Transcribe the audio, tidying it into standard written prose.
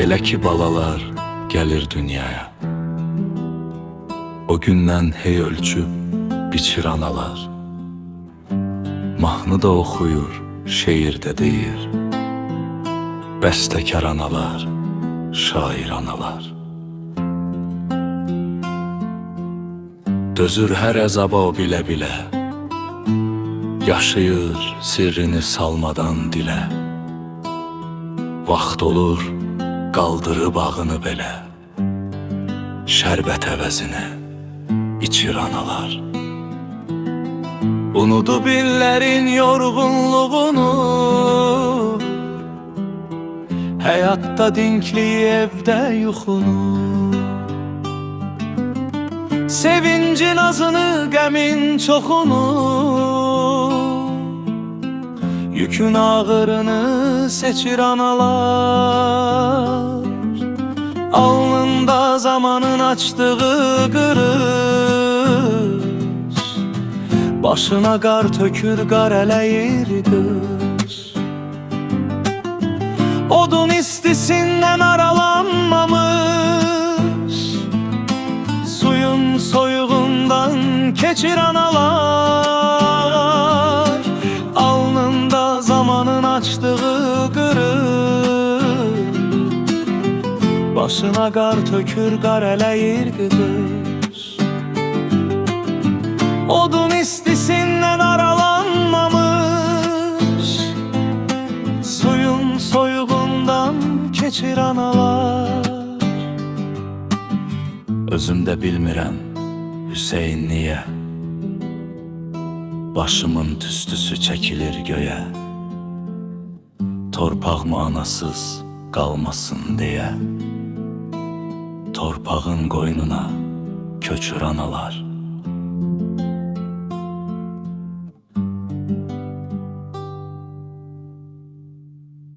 Elə ki balalar gəlir dünyaya, o gündən hey ölçüb biçir analar. Mahnı da oxuyur, şeir də deyir, bəstəkar analar, şair analar. Dözür hər əzaba o bilə-bilə, yaşayır sirrini salmadan dilə. Vaxt olur, qaldırıb ağını belə, şərbət əvəzinə içir analar. Unudub illərin yorğunluğunu, həyatda dinkliyi evdə yuxunu. Sevincin azını, qəmin çoxunu, yükün ağırını seçir analar. Alnında zamanın açtığı qırış, başına qar tökür, qar ələyir qış. Odun istisindən aralanmamış, suyun soyuğundan keçir analar. Alnında zamanın açtığı qırış, başına qar tökür, qar ələyir qış. Odun istisindən aralanmamış, suyun soyuğundan keçir analar. Özüm də bilmirəm Hüseyin niyə başımın tüstüsü çəkilir göyə, torpağımı anasız qalmasın deyə. Torpağın qoynuna köçür analar.